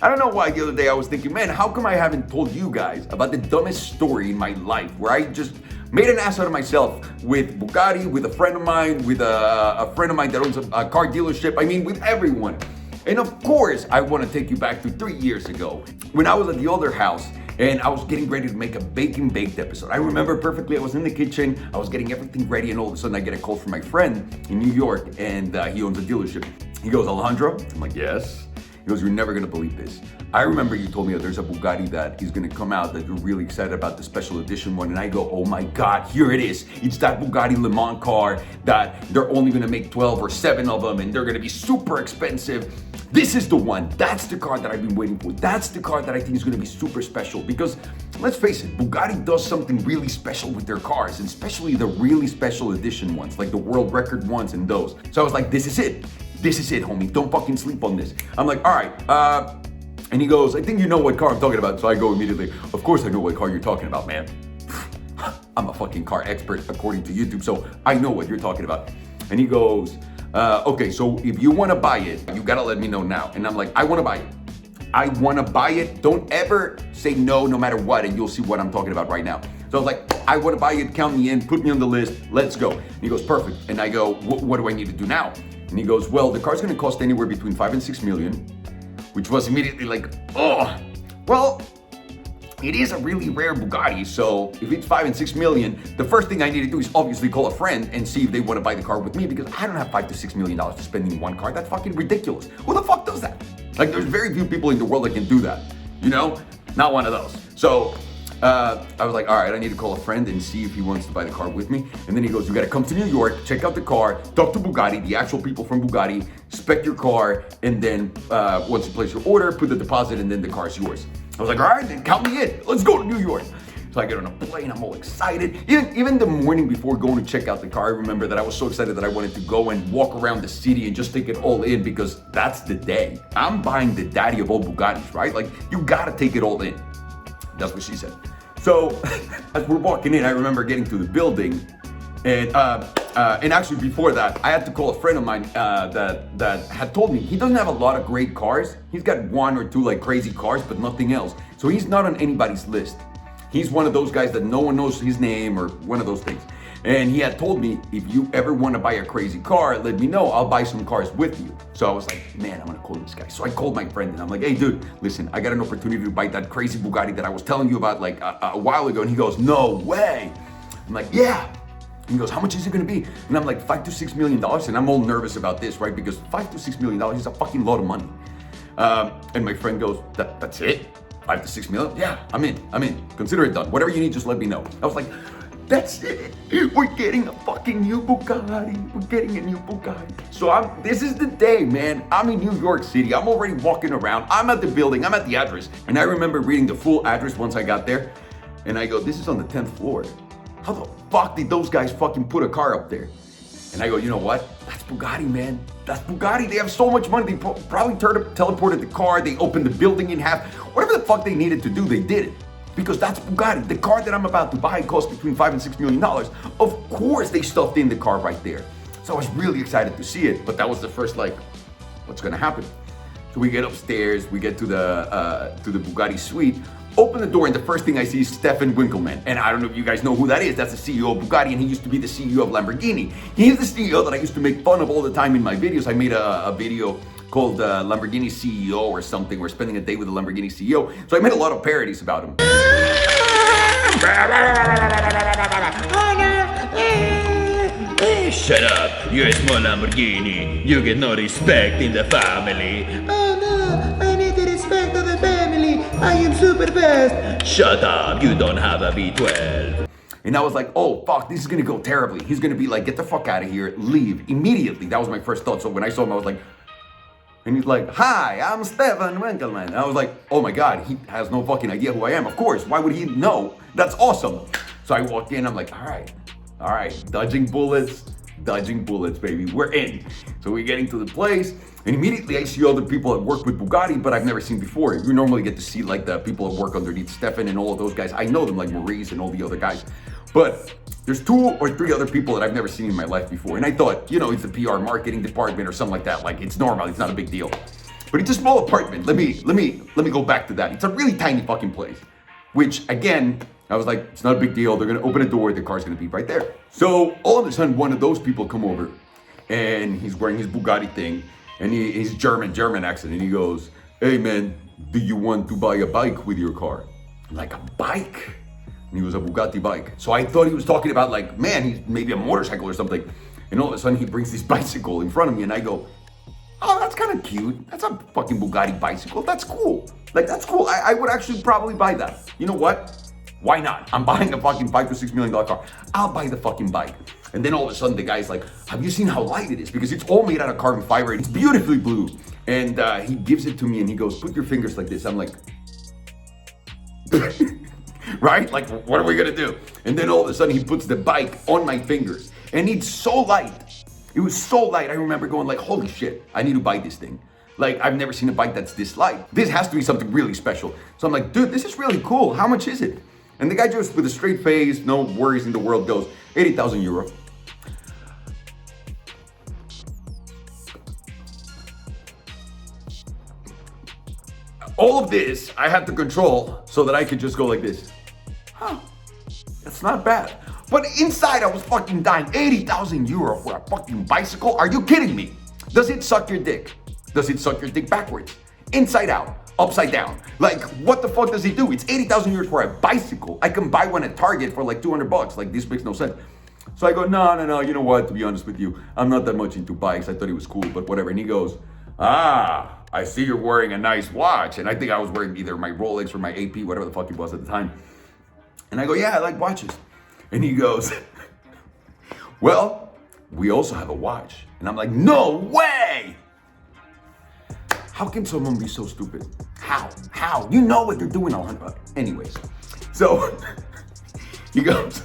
I don't know why the other day I was thinking, man, how come I haven't told you guys about the dumbest story in my life where I just made an ass out of myself with Bugatti, with a friend of mine, with a friend of mine that owns a car dealership. I mean, with everyone. And of course, I want to take you back to 3 years ago when I was at the older house and I was getting ready to make a bacon baked episode. I remember perfectly, I was in the kitchen, I was getting everything ready, and all of a sudden I get a call from my friend in New York, and he owns a dealership. He goes, Alejandro? I'm like, yes. He goes, you're never gonna believe this. I remember you told me that there's a Bugatti that is gonna come out that you're really excited about, the special edition one. And I go, oh my God, here it is. It's that Bugatti Le Mans car that they're only gonna make 12 or 7 of them and they're gonna be super expensive. This is the one. That's the car that I've been waiting for. That's the car that I think is gonna be super special because let's face it, Bugatti does something really special with their cars, and especially the really special edition ones, like the world record ones and those. So I was like, this is it. This is it, homie. Don't fucking sleep on this. I'm like, all right. And he goes, I think you know what car I'm talking about. So I go immediately, of course I know what car you're talking about, man. I'm a fucking car expert according to YouTube, so I know what you're talking about. And he goes, okay, so if you want to buy it, you got to let me know now. And I'm like, I want to buy it. I want to buy it. Don't ever say no matter what, and you'll see what I'm talking about right now. So I was like, I want to buy it. Count me in. Put me on the list. Let's go. And he goes, perfect. And I go, what do I need to do now? And he goes, well, the car's gonna cost anywhere between 5 and 6 million, which was immediately like, oh, well, it is a really rare Bugatti. So if it's 5 and 6 million, the first thing I need to do is obviously call a friend and see if they want to buy the car with me, because I don't have $5 to $6 million to spend in one car. That's fucking ridiculous. Who the fuck does that? Like, there's very few people in the world that can do that. You know, not one of those. So I was like, all right, I need to call a friend and see if he wants to buy the car with me. And then he goes, you gotta come to New York, check out the car, talk to Bugatti, the actual people from Bugatti, spec your car, and then once you place your order, put the deposit, and then the car's yours. I was like, all right, then count me in. Let's go to New York. So I get on a plane, I'm all excited. Even the morning before going to check out the car, I remember that I was so excited that I wanted to go and walk around the city and just take it all in, because that's the day. I'm buying the daddy of all Bugattis, right? Like, you gotta take it all in. That's what she said. So as we're walking in, I remember getting to the building, and actually before that, I had to call a friend of mine that had told me he doesn't have a lot of great cars. He's got 1 or 2 like crazy cars, but nothing else. So he's not on anybody's list. He's one of those guys that no one knows his name or one of those things. And he had told me, if you ever want to buy a crazy car, let me know. I'll buy some cars with you. So I was like, man, I'm going to call this guy. So I called my friend and I'm like, hey, dude, listen, I got an opportunity to buy that crazy Bugatti that I was telling you about like a while ago. And he goes, no way. I'm like, yeah. And he goes, how much is it going to be? And I'm like, $5 to $6 million. And I'm all nervous about this, right? Because $5 to $6 million is a fucking lot of money. And my friend goes, that's it? 5 to 6 million? Yeah, I'm in. Consider it done. Whatever you need, just let me know. I was like, that's it. We're getting a fucking new Bugatti. We're getting a new Bugatti. So this is the day, man. I'm in New York City. I'm already walking around. I'm at the building. I'm at the address. And I remember reading the full address once I got there. And I go, this is on the 10th floor. How the fuck did those guys fucking put a car up there? And I go, you know what? That's Bugatti, man. That's Bugatti. They have so much money. They probably teleported the car. They opened the building in half. Whatever the fuck they needed to do, they did it. Because that's Bugatti. The car that I'm about to buy costs between $5 and $6 million. Of course, they stuffed in the car right there. So I was really excited to see it. But that was the first, like, what's gonna happen? So we get upstairs. We get to the Bugatti suite. Open the door, and the first thing I see is Stefan Winkelmann. And I don't know if you guys know who that is. That's the CEO of Bugatti, and he used to be the CEO of Lamborghini. He's the CEO that I used to make fun of all the time in my videos. I made a video called Lamborghini CEO or something. We're spending a day with the Lamborghini CEO. So I made a lot of parodies about him. Shut up, you're a small Lamborghini. You get no respect in the family. Oh no, I need the respect of the family. I am super fast. Shut up, you don't have a V12. And I was like, oh, fuck, this is gonna go terribly. He's gonna be like, get the fuck out of here, leave immediately. That was my first thought. So when I saw him, I was like, and he's like, hi, I'm Stefan Winkelmann. And I was like, oh my God, he has no fucking idea who I am. Of course, why would he know? That's awesome. So I walked in, I'm like, all right, dodging bullets, baby, we're in. So we're getting to the place, and immediately I see other people that work with Bugatti, but I've never seen before. You normally get to see like the people that work underneath Stefan and all of those guys. I know them, like Maurice and all the other guys. But there's 2 or 3 other people that I've never seen in my life before. And I thought, you know, it's the PR marketing department or something like that. Like, it's normal, it's not a big deal. But it's a small apartment. Let me go back to that. It's a really tiny fucking place. Which again, I was like, it's not a big deal. They're gonna open a door, the car's gonna be right there. So all of a sudden, one of those people come over, and he's wearing his Bugatti thing, and he's German accent, and he goes, "Hey man, do you want to buy a bike with your car?" I'm like, a bike? And he was a Bugatti bike. So I thought he was talking about like, man, he's maybe a motorcycle or something. And all of a sudden he brings this bicycle in front of me, and I go, oh, that's kind of cute. That's a fucking Bugatti bicycle. That's cool. Like, that's cool. I would actually probably buy that. You know what? Why not? I'm buying a fucking $5 to $6 million car. I'll buy the fucking bike. And then all of a sudden the guy's like, have you seen how light it is? Because it's all made out of carbon fiber. It's beautifully blue. And he gives it to me and he goes, put your fingers like this. I'm like, right? Like, what are we gonna do? And then all of a sudden he puts the bike on my fingers. And it's so light. It was so light. I remember going like, holy shit, I need to buy this thing. Like, I've never seen a bike that's this light. This has to be something really special. So I'm like, dude, this is really cool. How much is it? And the guy just with a straight face, no worries in the world, goes, 80,000 euro. All of this I had to control so that I could just go like this. Huh, that's not bad. But inside I was fucking dying. 80,000 euro for a fucking bicycle? Are you kidding me? Does it suck your dick? Does it suck your dick backwards? Inside out? Upside down? Like, what the fuck does it do? It's 80,000 euros for a bicycle. I can buy one at Target for like 200 bucks. Like, this makes no sense. So I go, no, you know what? To be honest with you, I'm not that much into bikes. I thought it was cool, but whatever. And he goes, I see you're wearing a nice watch. And I think I was wearing either my Rolex or my AP, whatever the fuck it was at the time. And I go, yeah, I like watches. And he goes, well, we also have a watch. And I'm like, no way! How can someone be so stupid? How? You know what you're doing, Alejandro. Anyways, so he goes,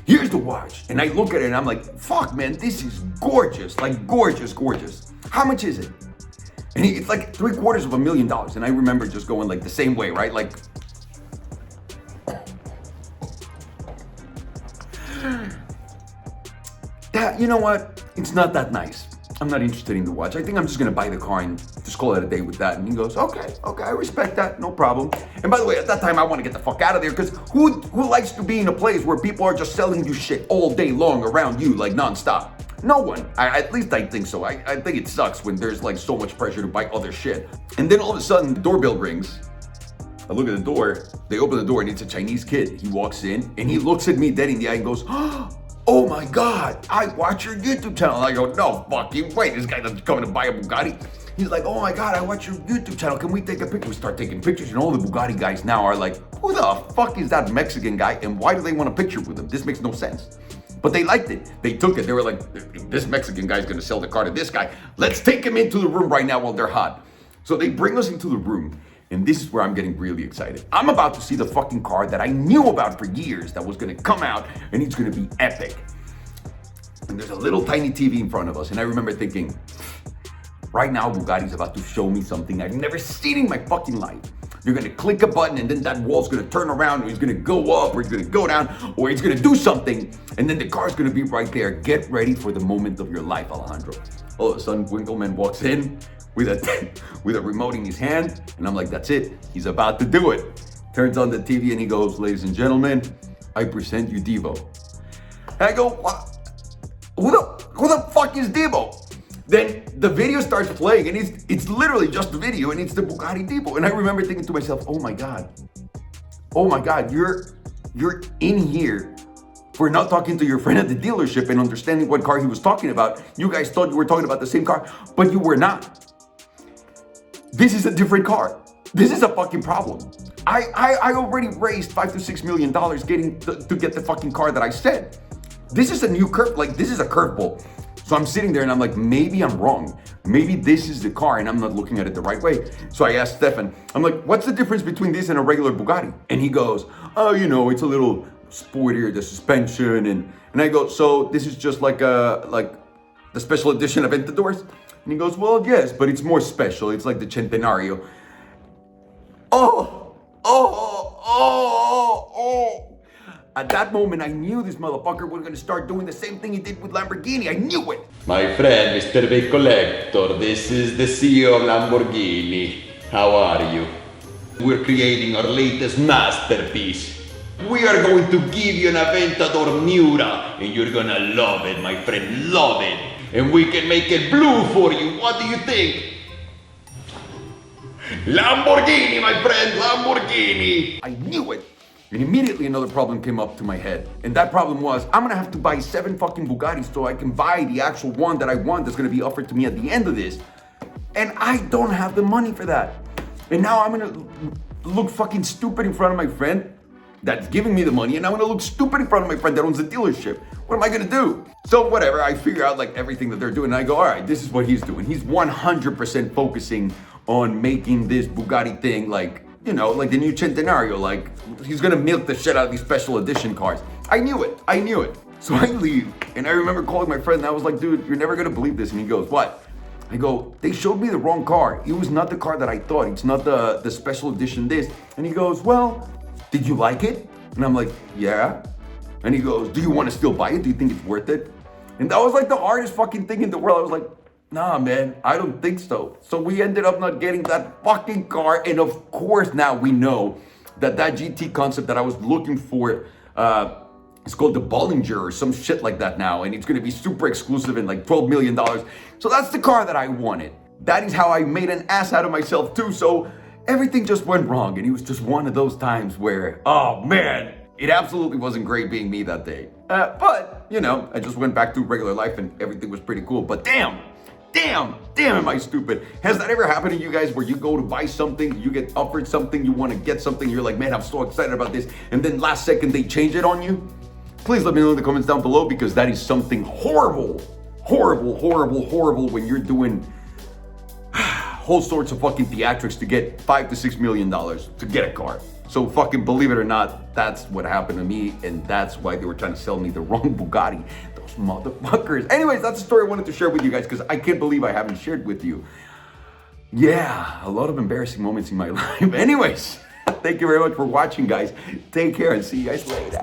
here's the watch. And I look at it and I'm like, fuck, man, this is gorgeous. Like, gorgeous. How much is it? And it's like $750,000. And I remember just going like the same way, right? Like, that, you know what? It's not that nice. I'm not interested in the watch. I think I'm just gonna buy the car and just call it a day with that. And he goes, okay, I respect that, no problem. And by the way, at that time, I want to get the fuck out of there because who likes to be in a place where people are just selling you shit all day long around you, like nonstop? No one. At least I think so. I think it sucks when there's like so much pressure to buy other shit. And then all of a sudden, the doorbell rings. I look at the door. They open the door and it's a Chinese kid. He walks in and he looks at me dead in the eye and goes, oh my God, I watch your YouTube channel. And I go, no fucking way, this guy doesn't come to buy a Bugatti. He's like, oh my God, I watch your YouTube channel. Can we take a picture? We start taking pictures and all the Bugatti guys now are like, who the fuck is that Mexican guy? And why do they want a picture with him? This makes no sense. But they liked it. They took it. They were like, this Mexican guy's gonna sell the car to this guy. Let's take him into the room right now while they're hot. So they bring us into the room. And this is where I'm getting really excited. I'm about to see the fucking car that I knew about for years that was gonna come out and it's gonna be epic. And there's a little tiny TV in front of us. And I remember thinking, right now Bugatti's about to show me something I've never seen in my fucking life. You're gonna click a button and then that wall's gonna turn around or it's gonna go up or it's gonna go down or it's gonna do something. And then the car's gonna be right there. Get ready for the moment of your life, Alejandro. All of a sudden, Winkleman walks in with a remote in his hand. And I'm like, that's it. He's about to do it. Turns on the TV and he goes, ladies and gentlemen, I present you Devo. And I go, what? Who the fuck is Devo? Then the video starts playing and it's literally just the video and it's the Bugatti Devo. And I remember thinking to myself, oh my God, you're in here for not talking to your friend at the dealership and understanding what car he was talking about. You guys thought you were talking about the same car, but you were not. This is a different car. This is a fucking problem. I already raised $5 to $6 million to get the fucking car that I said. This is a new curve, like this is a curveball. So I'm sitting there and I'm like, maybe I'm wrong. Maybe this is the car and I'm not looking at it the right way. So I asked Stefan, I'm like, what's the difference between this and a regular Bugatti? And he goes, oh, you know, it's a little sportier, the suspension. And I go, so this is just like the special edition of Aventadors? And he goes, well, yes, but it's more special. It's like the Centenario. Oh. At that moment, I knew this motherfucker was gonna start doing the same thing he did with Lamborghini. I knew it. My friend, Mr. Big Collector, this is the CEO of Lamborghini. How are you? We're creating our latest masterpiece. We are going to give you an Aventador Miura, and you're gonna love it, my friend, love it. And we can make it blue for you. What do you think? Lamborghini, my friend, Lamborghini. I knew it. And immediately another problem came up to my head. And that problem was, I'm gonna have to buy 7 fucking Bugattis so I can buy the actual one that I want that's gonna be offered to me at the end of this. And I don't have the money for that. And now I'm gonna look fucking stupid in front of my friend that's giving me the money, and I'm gonna look stupid in front of my friend that owns the dealership. What am I gonna do? So whatever, I figure out like everything that they're doing, and I go, all right, this is what he's doing. He's 100% focusing on making this Bugatti thing like, you know, like the new Centenario, like he's gonna milk the shit out of these special edition cars. I knew it. So I leave, and I remember calling my friend, and I was like, dude, you're never gonna believe this. And he goes, what? I go, they showed me the wrong car. It was not the car that I thought. It's not the special edition this. And he goes, well, did you like it? And I'm like, yeah. And he goes, do you want to still buy it? Do you think it's worth it? And that was like the hardest fucking thing in the world. I was like, nah, man, I don't think so. So we ended up not getting that fucking car. And of course, now we know that GT concept that I was looking for, it's called the Bollinger or some shit like that now. And it's going to be super exclusive and like $12 million. So that's the car that I wanted. That is how I made an ass out of myself too. So everything just went wrong. And it was just one of those times where, oh man, it absolutely wasn't great being me that day. But, you know, I just went back to regular life and everything was pretty cool. But damn, am I stupid. Has that ever happened to you guys where you go to buy something, you get offered something, you want to get something, you're like, man, I'm so excited about this. And then last second they change it on you? Please let me know in the comments down below, because that is something horrible when you're doing whole sorts of fucking theatrics to get $5 to $6 million to get a car. So fucking believe it or not, that's what happened to me, and that's why they were trying to sell me the wrong Bugatti. Those motherfuckers. Anyways, that's a story I wanted to share with you guys, because I can't believe I haven't shared with you. Yeah, a lot of embarrassing moments in my life. Anyways, thank you very much for watching, guys. Take care and see you guys later.